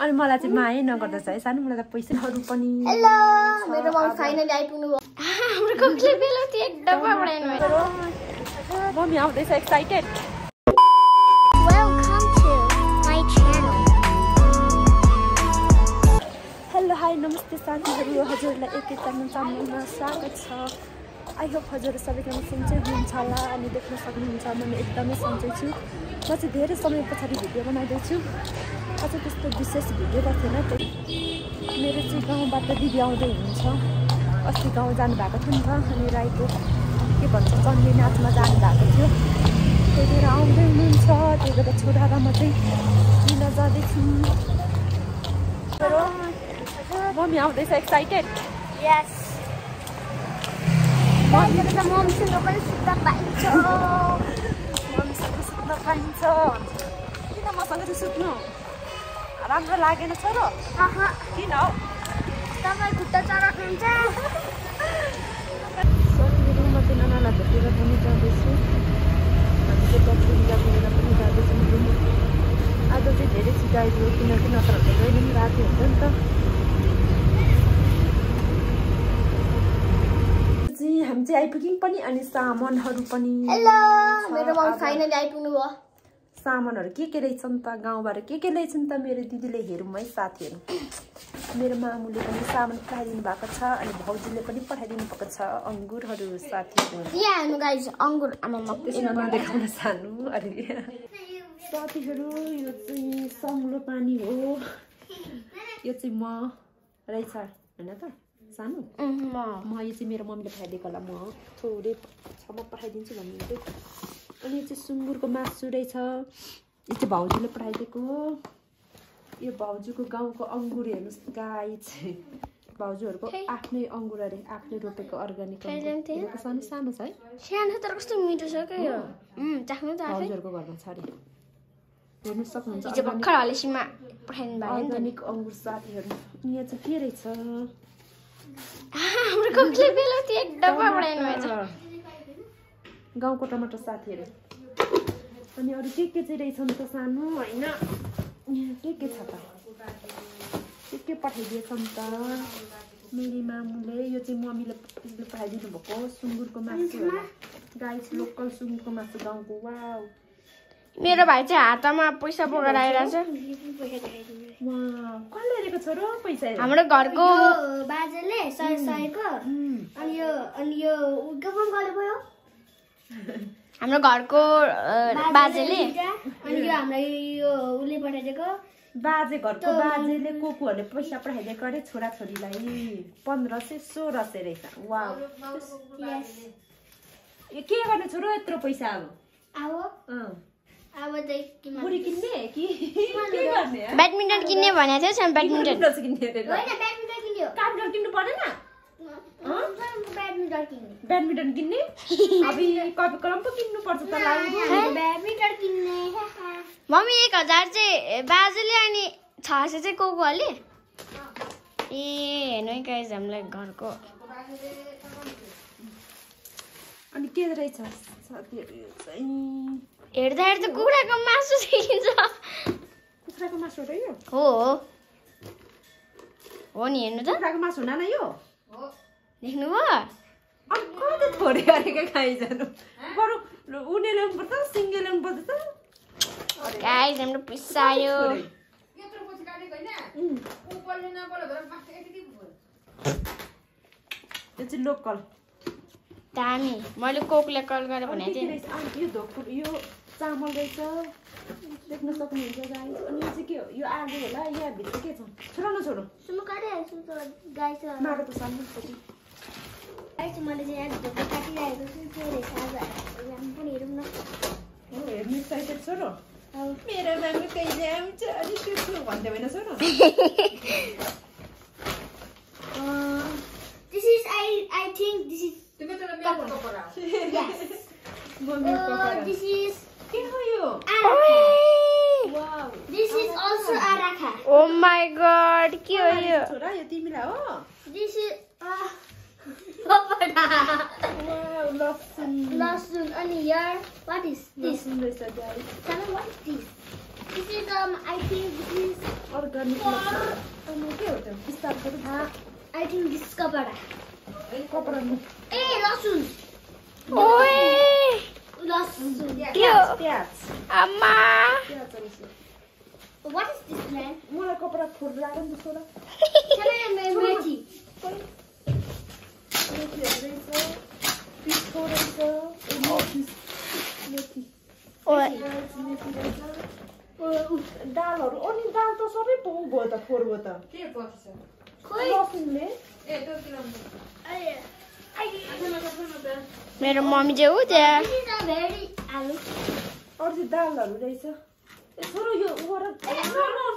अनि मलाई चाहिँ माया नगर्दछ है सानो मलाई त पैसाहरू पनि हेलो मेरो मम फाइनली आइपुग्नु भयो हाम्रो कोकले बेलौती एक डब्बा बनाइनु भयो मम्मी आउँदैछ excited welcome to my channel hello hi नमस्ते साथीहरू हजुरलाई एकैचोटि च्यानलमा स्वागत छ आई होप हजुर सबैजना सन्चै हुनुहुन्छ होला अनि देख्न सक्नुहुन्छ म एकदमै सन्चै छु म चाहिँ धेरै समय पछाडि भिडियो बनाउँदैछु अझ त्यस्तो विशेष भिडियो राखेन मेरो चाहिँ गाउँबाट दिदी आउँदै हुनुहुन्छ अस्ति गाउँ जानुभएको थियो नि त अनि राईको के भन्छ चन्ने नाचमा जानुभएको थियो त्यही भएर आउँदै हुनुहुन्छ त्यही भएर छोरा र म चाहिँ लिन जाँदैछौँ मम्मी आउँदैछ एक्साइटेड यस मम्मीसँग पनि सुत्न पाइन्छ मम्मीसँग सुत्न पाइन्छ किन मसँग चाहिँ सुत्नु राम्रो लागेन छोरो किन हौ तपाईँ खुट्टा चढाउनुहुन्छ साथीहरू म चाहिँ नानालाई भेटेर पनि जाँदैछु हामी चाहिँ डक्टर लिएर पनि जाँदैछौँ आज चाहिँ धेरै छिटो आइदियो किनकि नत्र भने जहिले पनि राति हुन्छ नि त हामी चाहिँ आइपुग्यौँ पनि अनि सामानहरू पनि हेलो मेरो मम फाइनली आइपुग्नु भयो सामानहरू के रहेछन् त गाउँबाट के रहेछन् त मेरो दिदीले हेरौँ है साथीहरू मेरो मामुले पनि सामान पठाइदिनु भएको छ अनि भाउजूले पनि पठाइदिनु भएको छ अङ्गुरहरू साथीहरू यहाँ हेर्नु गाइस अङ्गुर आमामा त्यसमा नदेखाउन सानो अलि साथीहरू यो चाहिँ सङ्लो पानी हो यो चाहिँ म रहेछ होइन त सानो म यो चाहिँ मेरो मम्मीले पठाइदिएको होला म थोरै छ म पठाइदिन्छु भन्नुहुन्थ्यो अनि यो चाहिँ सुँगुरको मासु रहेछ यो चाहिँ भाउजूले पठाइदिएको यो भाउजूको गाउँको अङ्गुर हेर्नुहोस् गाई चाहिँ भाउजूहरूको आफ्नै अङ्गुर अरे आफ्नै रोपेको अर्ग्यानिक अङ्गुर सानो सानो छ है सानो तर कस्तो मिठो छ क्या यो चाख्नु त भाउजूहरूको घरमा छ अरे हेर्नु सक्नुहुन्छ भर्खर हलेसीमा पठाइदिनु भयो अर्ग्यानिक अङ्गुर साथीहरू यहाँ चाहिँ के रहेछ हाम्रो कोकले बेलौती एक डब्बा बनाइनु भएछ गाउँको टमाटर साथीहरू अनि अरू के चाहिँ रहेछन् त सानो होइन यहाँ के छ त के पठाइदिएछन् त मेरो मामुले यो चाहिँ मम्मीले पठाइदिनु भएको सुँगुरको मासु होला गाई लोकल सुँगुरको मासु गाउँको वाउ मेरो भाइ चाहिँ हातमा पैसा बोकेर आइरहेछ कसले दिएको छ र पैसा हाम्रो घरको बाजेले 100 को अनि यो गले भयो हाम्रो घरको बाजेले अनि यो हाम्रो यो उले पठाइदिएको बाजे घरको बाजेले कोकुहरूले पैसा पठाइदिएको अरे छोराछोरीलाई 1500-1600 रहेछ वाउ के गर्ने छोरो यत्रो पैसा अब बुढी किन्ने कि ब्याडमिन्टन किन्ने भनेको थियो ब्याडमिन्टन किन्नु पर्दैन ब्याडमिन्टन किन्ने अब कपी कलम पो किन्नु पर्छ त मम्मी 1000 चाहिँ बाजेले अनि 600 चाहिँ कोकोले ए हेर्नु है गाइस हामीलाई घरको अनि के रहेछ साथीहरू हेर्दा हेर्दा कुखुराको मासु देखिन्छ कुखुराको मासु हो यो हो नि हेर्नु त कुखुराको मासु हुन न यो देख्नु भयो अनि कति थोरै गरेको खाइजानु बरु उनी ल्याउनु पर्छ सिङ्गे ल्याउनु पर्छ त गाइस हाम्रो पिसायो यो चाहिँ लोकल दामी मैले कोकले कल गरेर भनेको थिएँ यो धोको यो चामल रहेछ देख्न सक्नुहुन्छ गाइस अनि यो चाहिँ के हो यो आलु होला यहाँ भित्र के छ छोरा नछोडो माको त सानो मैले चाहिँ यहाँ धोको काटिरहेको छु के रहेछ आज पनि हेरौँ न हेर्नु एक्साइटेड छोरो मेरो मामा कहिले आउँछ अनि सुत्नु भन्दै होइन छोरो This is I think this is yes. This is के हो यो wow. This is also arakha. Oh my god, के हो यो छोरा यो तिमीलाई हो This is कपडा Wow, लसुन अनि here what is this? रहेछ guys. Tell what is this? This is I think this is Organic लसुन. अनि के हो त्यो? पिस्ताको I think this is कपडा. कपडा नि. ए लसुन. ओए लसुन. प्याज. अम्मा प्याज रहेछ. What is this man? मलाई कपडा फोड लाग्यो नि त छोरा. Tell me मेथी. मेथीहरू रहेछ. पिठो रहेछ. मेथी. ओए मेथी रहेछ. दालहरू अनि दाल त सबै भयो त फोर भयो त के पर्छ खोइ लसुनले ए त्यो किन मेरो मम्मी चाहिँ हो त्यहाँ भेरी आलु अरू चाहिँ दालहरू रहेछ छोरो यो वर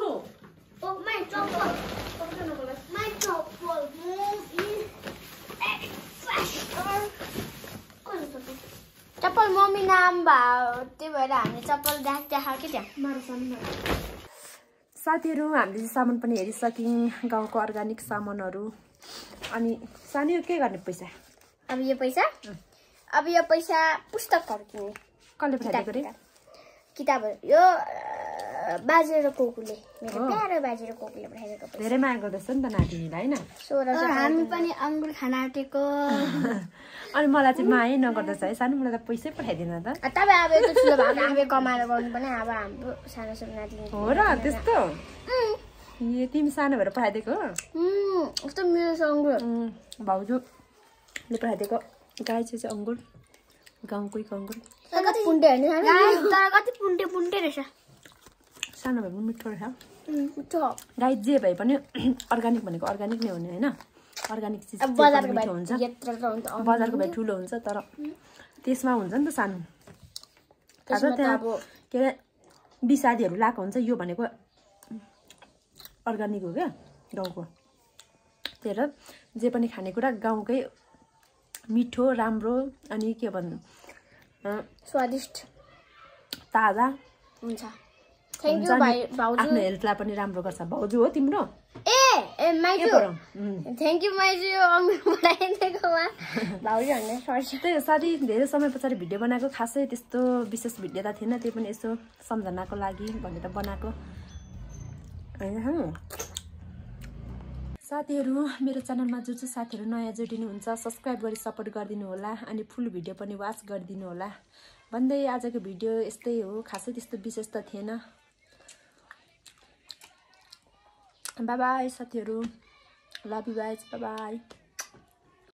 नो ओ माइ चप्पल माइ चप्पल चप्पल मम्मी नाम भयो त्यही भएर हामी चप्पल देखाएको कि त्यहाँ मारो साथीहरू हामीले चाहिँ सामान पनि हेरिसक्यौँ गाउँको अर्ग्यानिक सामानहरू अनि सानो के गर्ने पैसा अब यो पैसा पुस्तकहरू किन्ने कसले पठाइदिएको रे किताबहरू यो बाजे र कोकुले मेरो प्यारो बाजे र कोकुले पठाइदिएको पैसा धेरै माया गर्दैछ नि त नातिनीलाई हैन 1600 हामी पनि अंगुर खान आटेको अनि मलाई चाहिँ माया नगर्दैछ है सानो मलाई त पैसै पठाइदिन त तपाईँ अब यस्तो ठुलो भएको आफै कमाएर गर्नु पनि अब हाम्रो सानो सानो नातिनी हो र त्यस्तो ए तिमी सानो भएर पठाइदिएको कस्तो मिठो अंगुर भाउजूले पठाइदिएको गाई चाहिँ अंगुर गाउँकै अंगुर कति पुन्टे हेर्नु तर कति पुन्टे पुन्टे रहेछ सानो भए पनि मिठो रहेछ मिठो गाई जे भए पनि अर्ग्यानिक भनेको अर्ग्यानिक नै हुने हैन अर्ग्यानिक चिज बजारको मिठो हुन्छ यत्रो हुन्छ बजारको भए ठुलो हुन्छ तर त्यसमा हुन्छ नि त सानो त्यसमा त्यहाँ के अरे बिसादीहरू लाएको हुन्छ यो भनेको अर्ग्यानिक हो क्या गाउँको त्यही भएर जे पनि खानेकुरा गाउँकै मिठो राम्रो अनि के भन्नु स्वादिष्ट ताजा हुन्छ थ्यांक यू भाइ भाउजू आफ्नो हेल्थलाई पनि राम्रो गर्छ भाउजू हो तिम्रो ए माइजू थ्यांक यू माइजू अंगुर बनाइदिएकोमा भाउजू भन्ने फर्स्ट त्यही साथी धेरै समय पछाडि भिडियो बनाएको खासै त्यस्तो विशेष भिडियो त थिएन त्यो पनि यसो सम्झनाको लागि भनेर बनाएको हैन साथीहरू मेरो च्यानलमा जो जो साथीहरू नयाँ जोडिनुहुन्छ सब्स्क्राइब गरी सपोर्ट गरिदिनु होला अनि फुल भिडियो पनि वाच गरिदिनु होला भन्दै आजको भिडियो यस्तै हो खासै त्यस्तो विशेष त थिएन बाइ बाइ साथीहरू love you guys bye bye